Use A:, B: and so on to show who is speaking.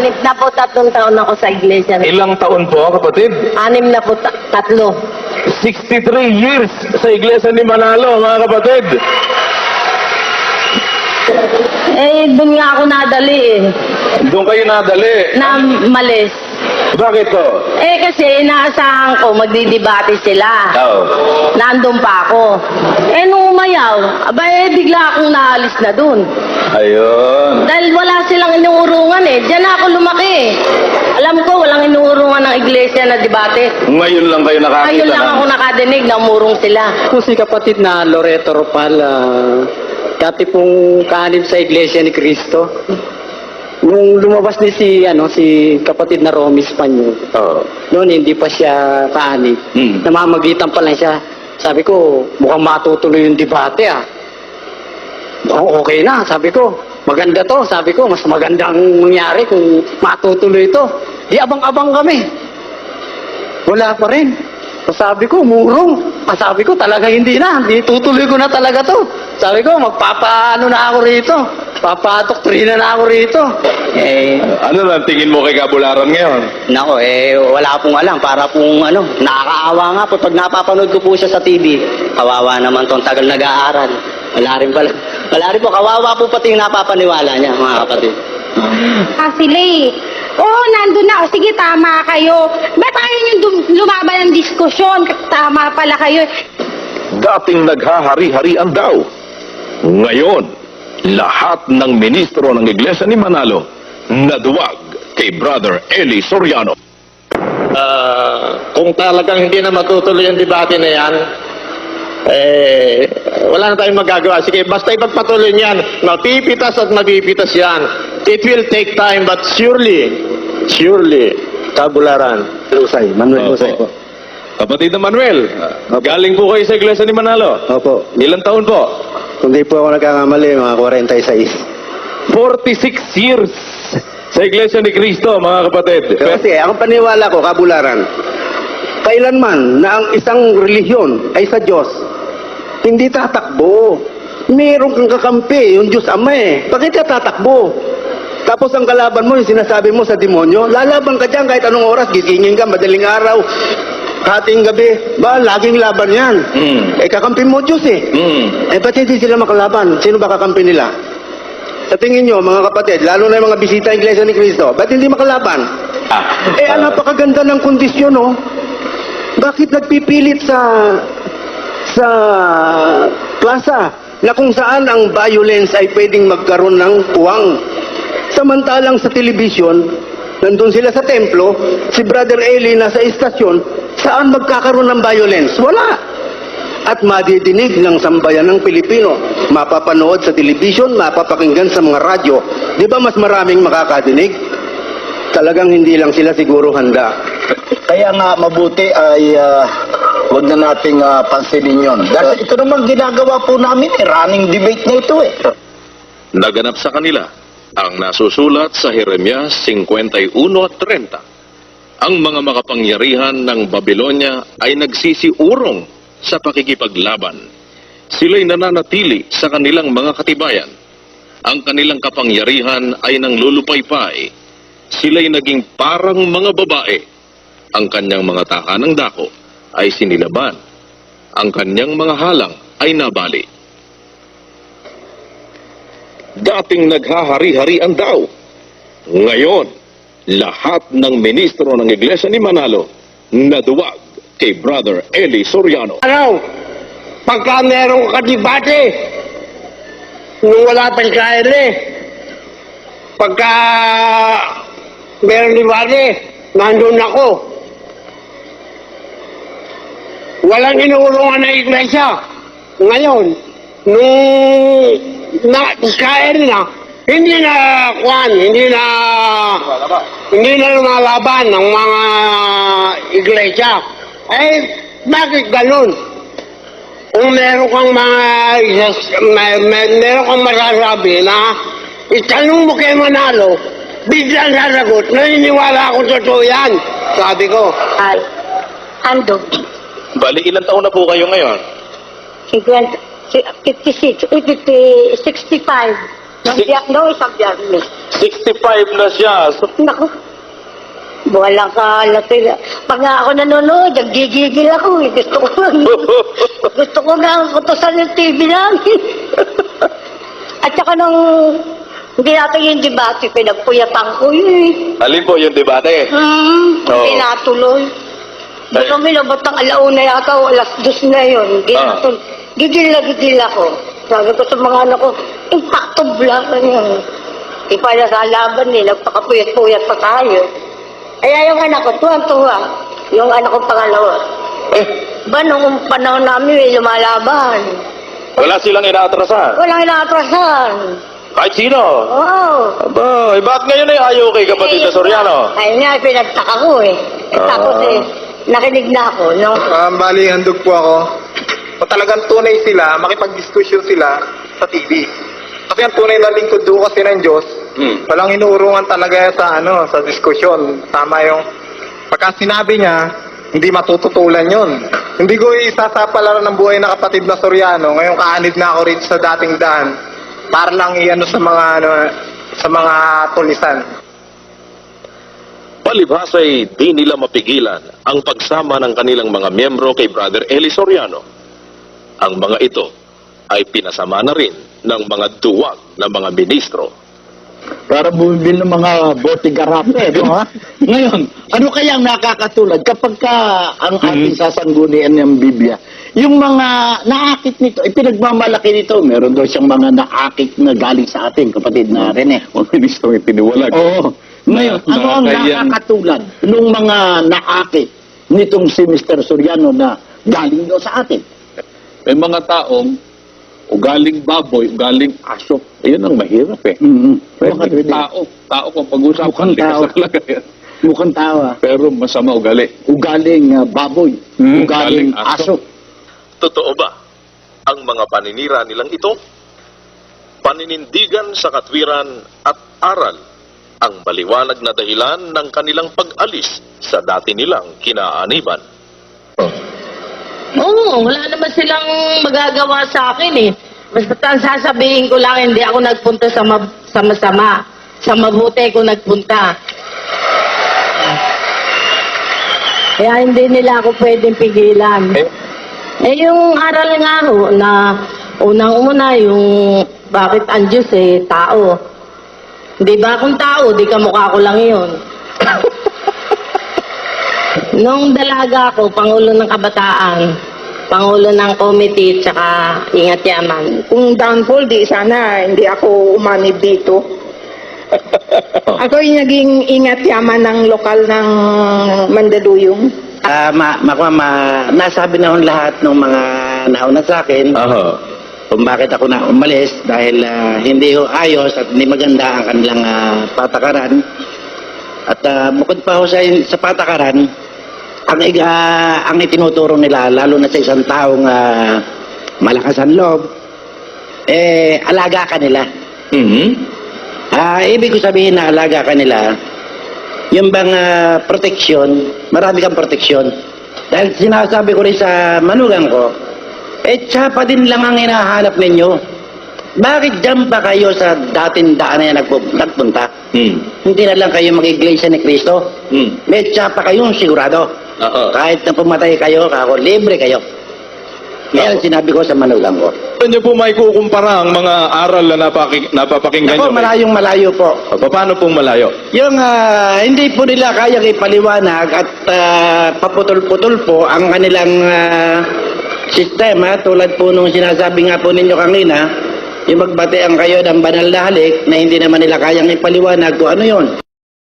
A: 63 taon ako sa iglesia.
B: Ilang taon po, kapatid?
A: 63.
B: 63 years sa iglesia ni Manalo, mga kapatid.
A: Doon nga ako nadali
B: Doon kayo nadali.
A: na malis.
B: Bakit po?
A: Kasi inaasahan ko, magdidebate sila.
B: Oo.
A: Nandun pa ako. Nung umayaw, bigla akong naalis na dun.
B: Ayun.
A: Dahil wala silang inuurungan Diyan ako lumaki Alam ko, walang inuurungan ng iglesia na debate.
B: Ngayon lang kayo nakakita
A: Ngayon lang ako nakadinig na umurong sila.
C: Kung si kapatid na Loreto Ropal, dati pong kaanib sa Iglesia ni Cristo. Nung lumabas ni si kapatid na Romy Espanyol,
B: Oo.
C: noon hindi pa siya kaanib.
B: Hmm.
C: Namamagitan pa lang siya. Sabi ko, mukhang matutuloy yung debate Mukhang okay na, sabi ko. Maganda to, sabi ko, mas magandang mangyari kung matutuloy ito. Di abang-abang kami. Wala pa rin. Sabi ko, murong. Sabi ko, talaga hindi na. Hindi tutuloy ko na talaga to. Sabi ko, magpapaano na ako rito. Papadoktrina na ako rito.
B: Ano lang tingin mo kay Kabularan ngayon?
C: Nako, wala pong alam. Para pong, nakakaawa nga po. Pag napapanood ko po siya sa TV, kawawa naman tong tagal nag-aaral. Wala rin pala. Wala rin po. Kawawa po pati yung napapaniwala niya, mga kapatid.
D: Sila nandun na. Sige, tama kayo. Ba't ayaw nyo lumaban ng diskusyon? Tama pala kayo.
B: Dating naghahari-harian daw. Ngayon, lahat ng ministro ng Iglesia ni Manalo naduwag kay Brother Eli Soriano.
E: Kung talagang hindi na matutuloy ang debate na yan, wala na tayong magagawa. Sige, basta ipagpatuloy niyan. Mapipitas at mapipitas yan. It will take time, but surely, Kabularan.
F: Manuel Husay po.
B: Kapatid na Manuel, galing po kayo sa Iglesia ni Manalo.
F: Opo.
B: Ilang taon po?
F: Kung di po ako nagkakamali, mga 46.
B: 46 years sa Iglesia ni Cristo, mga kapatid.
F: Kasi ang paniwala ko, Kabularan, kailanman na ang isang relihiyon ay sa Diyos, hindi tatakbo. Meron kang kakampi, yung Diyos Ama Bakit ka tatakbo? Tapos ang kalaban mo, yung sinasabi mo sa demonyo, lalaban ka dyan kahit anong oras, gisingin ka, madaling araw, kating gabi, laging laban yan. Kakampi mo Diyos ba't hindi sila makalaban? Sino ba kakampi nila? Sa tingin nyo, mga kapatid, lalo na yung mga bisita ng Iglesia ni Cristo, ba't hindi makalaban? Ang napakaganda ng kondisyon, Bakit nagpipilit sa plaza na kung saan ang violence ay pwedeng magkaroon ng puwang? Samantalang sa television, nandun sila sa templo, si Brother Eli nasa istasyon, saan magkakaroon ng violence? Wala. At madidinig ng sambayan ng Pilipino. Mapapanood sa television, mapapakinggan sa mga radyo. Di ba mas maraming makakadinig? Talagang hindi lang sila siguro handa.
G: Kaya nga mabuti ay huwag na nating pansinin yun. Dahil ito naman ginagawa po namin, running debate na ito
B: Naganap sa kanila ang nasusulat sa Jeremias 51:30. Ang mga makapangyarihan ng Babylonia ay nagsisiurong sa pakikipaglaban. Sila'y nananatili sa kanilang mga katibayan. Ang kanilang kapangyarihan ay nanglulupaypay. Sila'y naging parang mga babae. Ang kanyang mga takanang dako ay sinilaban. Ang kanyang mga halang ay nabali. Dating naghahari-harian daw. Ngayon, lahat ng ministro ng Iglesia ni Manalo naduwag kay Brother Eli Soriano.
E: Pagka merong kadibate, nung wala pang kaili, pagka merong debate, nandun ako. Walang inuurungan ng iglesia. Ngayon, nung kaili na, hindi na lumalaban ng mga iglesia. Bakit ganun? Kung meron kang meron kang masasabi na itanong mo kay Manalo, biglang sasagot, naniniwala ako totoo yan. Sabi ko.
D: Ando.
B: Bali, ilang taon na po kayo ngayon?
D: 65.
H: Isang biyernes.
B: 65 na siya. So,
H: Naku. Walang kalatid. Pag nga ako nanonood, gigigil ako eh. Gusto ko nga kutusan yung TV namin. At saka nung hindi natin yung debate, pinagpuyatan ko yun eh.
B: alin po yung debate? Oo.
H: Pinatuloy. Doon kami nabot ng alauna yata o alas 2 na yun. Gigil na gigil ako. Sabi ko sa mga anak ko, impacto vlog na yun. Ipa na sa laban eh, nagpakapuyat-puyat pa tayo. Kaya yung anak ko, tuwang-tuwa. Yung anak ko pangalawa. Ba, nung panahon namin, may lumalaban.
B: Wala silang inaatrasan.
H: Walang inaatrasan.
B: Kahit sino.
H: Oo.
B: Aba, bakit ngayon ay ayaw kay kapatid na Soriano?
H: Ayun nga, pinagtaka ko eh. Tapos nakinig na ako, no?
I: Bali, handog po ako. Kung talagang tunay sila, makipag-diskusyon sila sa TV. Kasi ang tunay na lingkod doon kasi ng Diyos, walang inuurungan talaga sa diskusyon. Tama yung, pagka sinabi niya, hindi matututulan yon. Hindi ko isasapalaran ng buhay na kapatid na Soriano. Ngayon kaanib na ako rito sa dating daan para lang iano sa mga tulisan.
B: Palibhasa'y di nila mapigilan ang pagsama ng kanilang mga miyembro kay Brother Eli Soriano. Ang mga ito ay pinasama na rin ng mga duwag na mga ministro.
G: Para bumibili ng mga bote garape, no, ha? Ngayon, ano kaya ang nakakatulad kapag ang ating sasanggunian ng Biblia, yung mga naakit nito, pinagmamalaki nito, meron daw siyang mga naakit na galing sa atin, kapatid na Rene.
B: Ang ministro ay piniwalag.
G: Oo. Ngayon, ano ang nakakatulad nung mga naakit nitong si Mr. Soriano na galing daw sa atin?
B: May mga taong ugaling baboy, ugaling aso. Ayun ang mahirap eh. Pero
G: Bakit, Rene?
B: tao kung pag-usapan,
G: Mukhang
B: likas
G: tao.
B: talaga yan.
G: Mukhang tawa.
B: Pero masama ugali.
G: Ugaling baboy. Ugaling
B: Ugaling aso.
G: aso.
B: Totoo ba ang mga paninira nilang ito? Paninindigan sa katwiran at aral ang maliwanag na dahilan ng kanilang pag-alis sa dati nilang kinaaniban.
A: Oo, wala naman silang magagawa sa akin eh. Basta ang sasabihin ko lang, hindi ako nagpunta sa masama. Sa mabuti ko nagpunta. Kaya hindi nila ako pwedeng pigilan. Yung aral nga ho, na unang-una yung bakit ang Diyos tao. Di ba kung tao, di kamukha ko lang yun. Nung dalaga ako, Pangulo ng Kabataan, Pangulo ng Committee, tsaka Ingat Yaman.
J: Kung downfall, di sana hindi ako umanib dito. Ako yung naging ingat yaman ng lokal ng Mandaluyong.
C: Nasabi na hon lahat ng mga nauna sa akin kung bakit ako na umalis dahil hindi ho ayos at hindi maganda ang kanilang patakaran. At bukod pa ho sa patakaran, ang itinuturo nila, lalo na sa isang taong malakas ang loob, alaga ka nila. Ibig ko sabihin na alaga ka nila, yung bang proteksyon, marami kang proteksyon. Dahil sinasabi ko rin sa manugang ko, tsapa din lang ang hinahanap ninyo. Bakit dyan pa kayo sa dating daan na nagpunta? Hindi na lang kayo mag-iglesia ni Cristo? May tsapa kayong sigurado. Kahit na pumatay kayo, ako libre kayo. Yan ang sinabi ko sa manugang ko.
B: Ano po may kukumpara ang mga aral na napapakinggan
C: Ako, malayong malayo po.
B: Paano pong malayo?
C: Yung hindi po nila kayang ipaliwanag at paputol-putol po ang kanilang sistema tulad po nung sinasabi nga po ninyo kanina, yung magbatean kayo ng banal na halik na hindi naman nila kayang ipaliwanag kung ano yon.